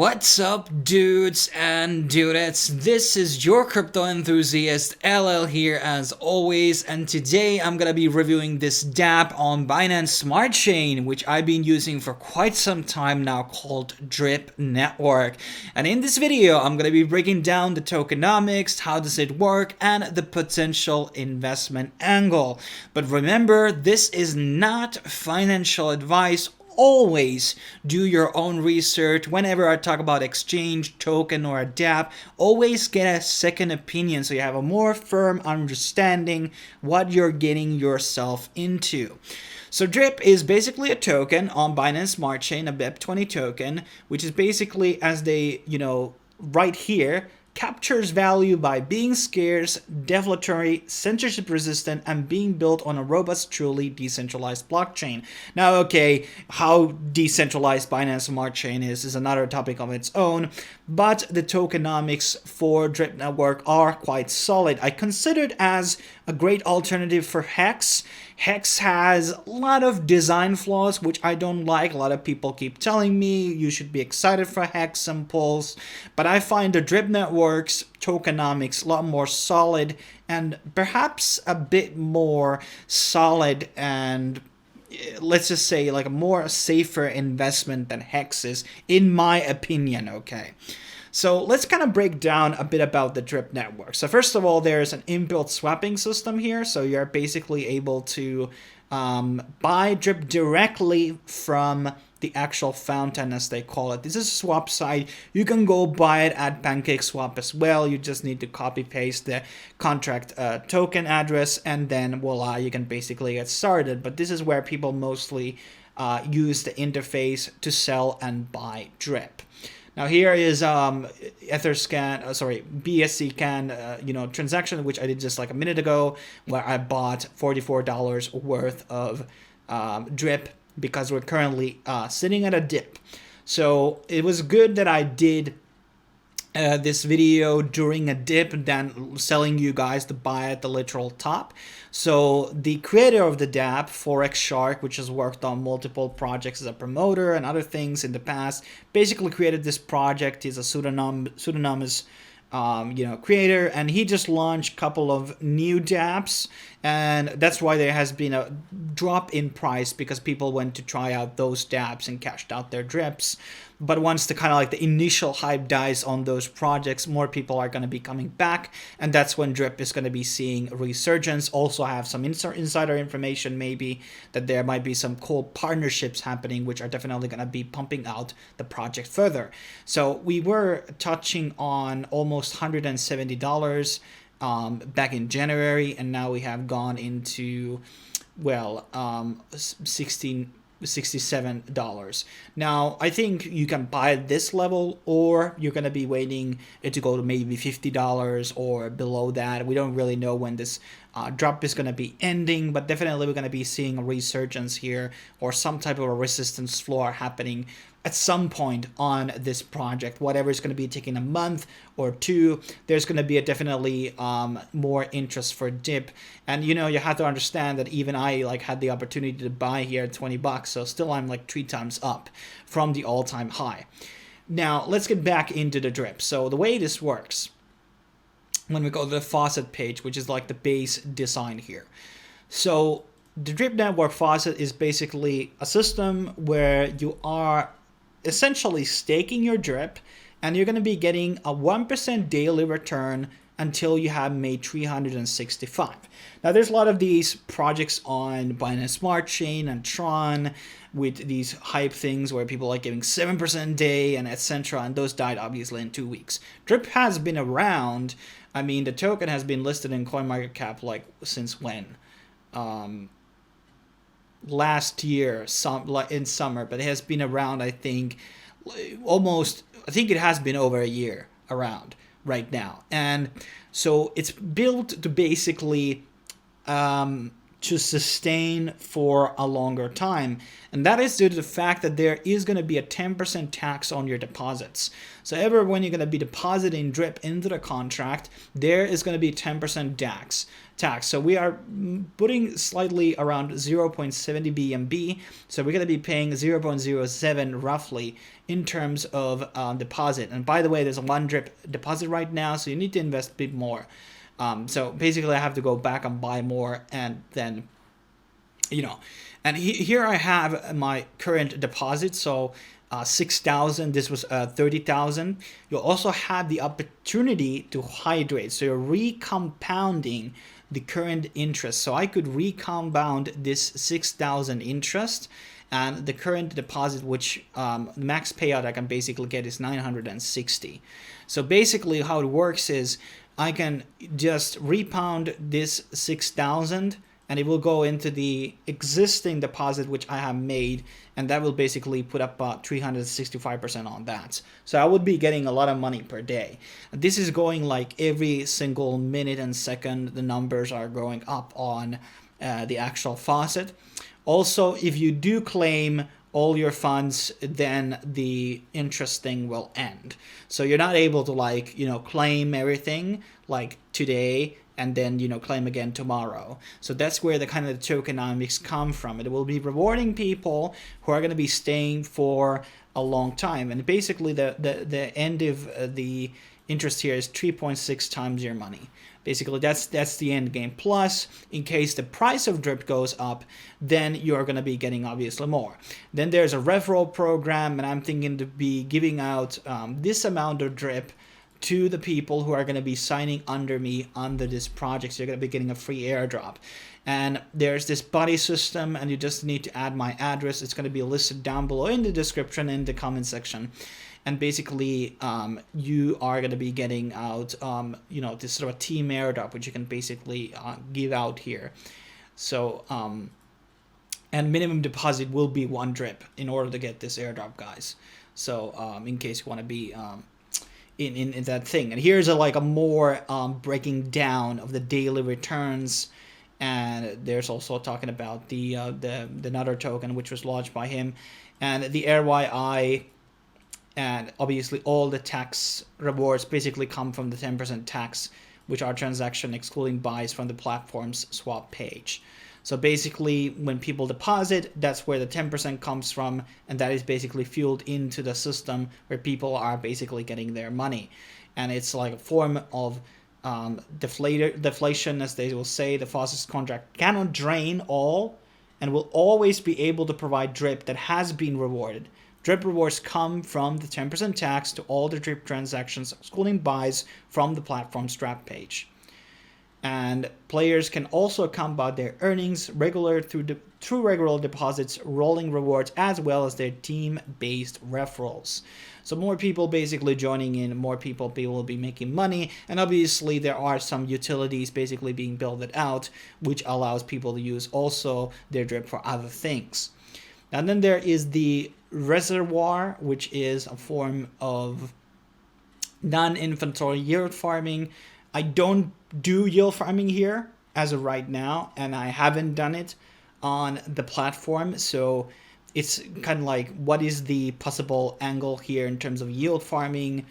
What's up, dudes and dudettes? This is your crypto enthusiast LL here as always, and today I'm gonna be reviewing this dApp on Binance Smart Chain, which I've been using for quite some time now, called Drip Network. And in this video, I'm gonna be breaking down the tokenomics, how does it work, and the potential investment angle. But remember, this is not financial advice. Always do your own research. Whenever I talk about exchange, token, or a dApp, always get a second opinion so you have a more firm understanding what you're getting yourself into. So Drip is basically a token on Binance Smart Chain, a BEP20 token, which is basically, as they, right here, captures value by being scarce, deflatory, censorship resistant, and being built on a robust, truly decentralized blockchain. Now, okay, how decentralized Binance Smart Chain is another topic of its own, but the tokenomics for Drip Network are quite solid. I consider it as a great alternative for Hex. Hex has a lot of design flaws, which I don't like. A lot of people keep telling me you should be excited for Hex and Pulse, but I find the Drip Network's tokenomics a lot more solid and perhaps a bit more solid and let's just say like a more safer investment than Hex is, in my opinion, okay? So let's kind of break down a bit about the Drip Network. So first of all, there's an inbuilt swapping system here. So you're basically able to buy Drip directly from the actual fountain, as they call it. This is a swap site. You can go buy it at PancakeSwap as well. You just need to copy paste the contract token address, and then voila, you can basically get started. But this is where people mostly use the interface to sell and buy Drip. Now here is BSC can transaction, which I did just like a minute ago, where I bought $44 worth of Drip because we're currently sitting at a dip. So it was good that I did this video during a dip than selling you guys to buy at the literal top. So the creator of the dApp, Forex Shark, which has worked on multiple projects as a promoter and other things in the past, basically created this project. He's a pseudonymous creator, and he just launched a couple of new dApps, and that's why there has been a drop in price, because people went to try out those dApps and cashed out their drips. But once the kind of like the initial hype dies on those projects, more people are going to be coming back, and that's when Drip is going to be seeing a resurgence. Also, I have some insider information maybe that there might be some cool partnerships happening, which are definitely going to be pumping out the project further. So we were touching on almost $170 back in January, and now we have gone into, well, $67. Now, I think you can buy at this level, or you're going to be waiting it to go to maybe $50 or below that. We don't really know when this drop is going to be ending, but definitely we're going to be seeing a resurgence here, or some type of a resistance floor happening at some point on this project. Whatever is going to be taking a month or two, there's going to be a definitely more interest for Dip. And you have to understand that even I had the opportunity to buy here at $20, so still I'm like 3 times up from the all-time high. Now let's get back into the Drip. So the way this works, when we go to the Faucet page, which is like the base design here. So the Drip Network Faucet is basically a system where you are essentially staking your Drip, and you're going to be getting a 1% daily return until you have made 365. Now there's a lot of these projects on Binance Smart Chain and Tron with these hype things where people are giving 7% a day and etc., and those died obviously in 2 weeks. Drip has been around. I mean, the token has been listed in CoinMarketCap since when? Last year, in summer, but it has been around, I think it has been over a year around right now. And so it's built to basically to sustain for a longer time. And that is due to the fact that there is going to be a 10% tax on your deposits. So ever when you're going to be depositing drip into the contract, there is going to be 10% tax. So we are putting slightly around 0.70 BNB. So we're going to be paying 0.07 roughly in terms of deposit. And by the way, there's a 1 drip deposit right now, so you need to invest a bit more. So basically I have to go back and buy more, and then, and here I have my current deposit. So 6,000, this was 30,000. You'll also have the opportunity to hydrate. So you're recompounding the current interest. So I could recompound this 6,000 interest, and the current deposit, which max payout I can basically get is 960. So basically how it works is I can just repound this 6,000 and it will go into the existing deposit which I have made, and that will basically put up 365% on that. So I would be getting a lot of money per day. This is going like every single minute and second. The numbers are going up on the actual Faucet. Also, if you do claim all your funds, then the interest thing will end. So you're not able to claim everything like today and then claim again tomorrow. So that's where the kind of the tokenomics come from. It will be rewarding people who are going to be staying for a long time. And basically the end of the interest here is 3.6 times your money. Basically, that's the end game. Plus, in case the price of drip goes up, then you're going to be getting obviously more. Then there's a referral program, and I'm thinking to be giving out this amount of drip to the people who are going to be signing under me under this project. So you're going to be getting a free airdrop. And there's this buddy system, and you just need to add my address. It's going to be listed down below in the description, in the comment section. And basically, you are going to be getting out, this sort of a team airdrop, which you can basically give out here. So, and minimum deposit will be 1 drip in order to get this airdrop, guys. So, in case you want to be in that thing. And here's a more breaking down of the daily returns. And there's also talking about the another token, which was launched by him, and the RYI. And obviously all the tax rewards basically come from the 10% tax, which are transaction excluding buys from the platform's swap page. So basically when people deposit, that's where the 10% comes from, and that is basically fueled into the system where people are basically getting their money. And it's like a form of deflation, as they will say. The Faucet contract cannot drain all and will always be able to provide drip that has been rewarded. Drip rewards come from the 10% tax to all the drip transactions, excluding buys from the platform's swap page. And players can also compound their earnings through regular deposits, rolling rewards, as well as their team-based referrals. So more people basically joining in, more people will be making money, and obviously there are some utilities basically being built out, which allows people to use also their drip for other things. And then there is the Reservoir, which is a form of non-inventory yield farming. I don't do yield farming here as of right now, and I haven't done it on the platform. So it's kind of like, what is the possible angle here in terms of yield farming,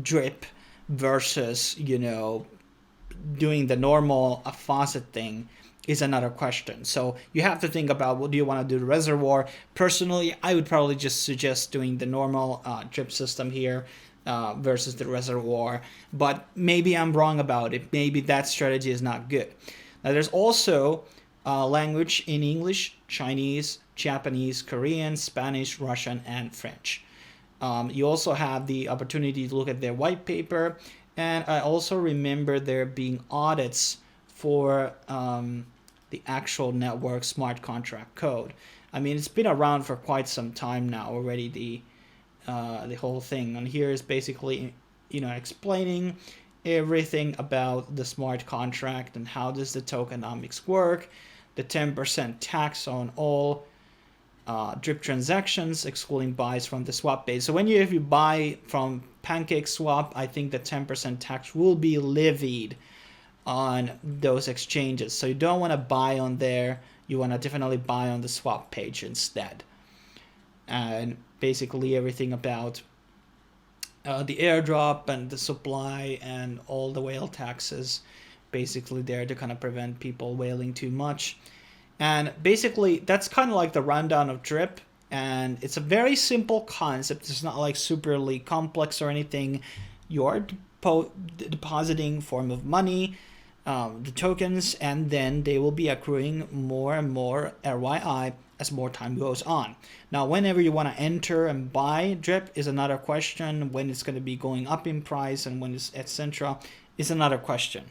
drip versus, doing the normal Faucet thing is another question. So you have to think about, what do you want to do the Reservoir? Personally, I would probably just suggest doing the normal drip system here versus the Reservoir, but maybe I'm wrong about it. Maybe that strategy is not good. Now there's also language in English, Chinese, Japanese, Korean, Spanish, Russian, and French. You also have the opportunity to look at their white paper, and I also remember there being audits for the actual network smart contract code. I mean, it's been around for quite some time now already, the whole thing. And here is basically, explaining everything about the smart contract and how does the tokenomics work, the 10% tax on all drip transactions, excluding buys from the swap base. So if you buy from Pancake Swap, I think the 10% tax will be levied on those exchanges. So you don't want to buy on there. You want to definitely buy on the swap page instead. And basically everything about the airdrop and the supply and all the whale taxes, basically there to kind of prevent people whaling too much. And basically that's kind of like the rundown of drip. And it's a very simple concept. It's not like superly complex or anything. You're depositing form of money, the tokens, and then they will be accruing more and more RYI as more time goes on. Now, whenever you want to enter and buy drip is another question. When it's going to be going up in price and when it's etc. is another question.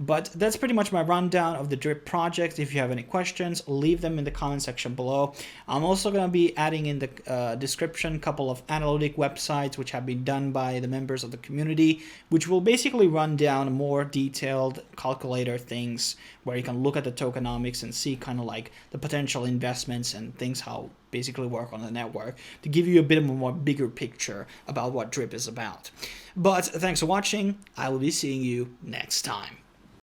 But that's pretty much my rundown of the drip project. If you have any questions, leave them in the comment section below. I'm also going to be adding in the description a couple of analytic websites which have been done by the members of the community, which will basically run down more detailed calculator things where you can look at the tokenomics and see kind of like the potential investments and things how basically work on the network to give you a bit of a more bigger picture about what drip is about. But thanks for watching. I will be seeing you next time.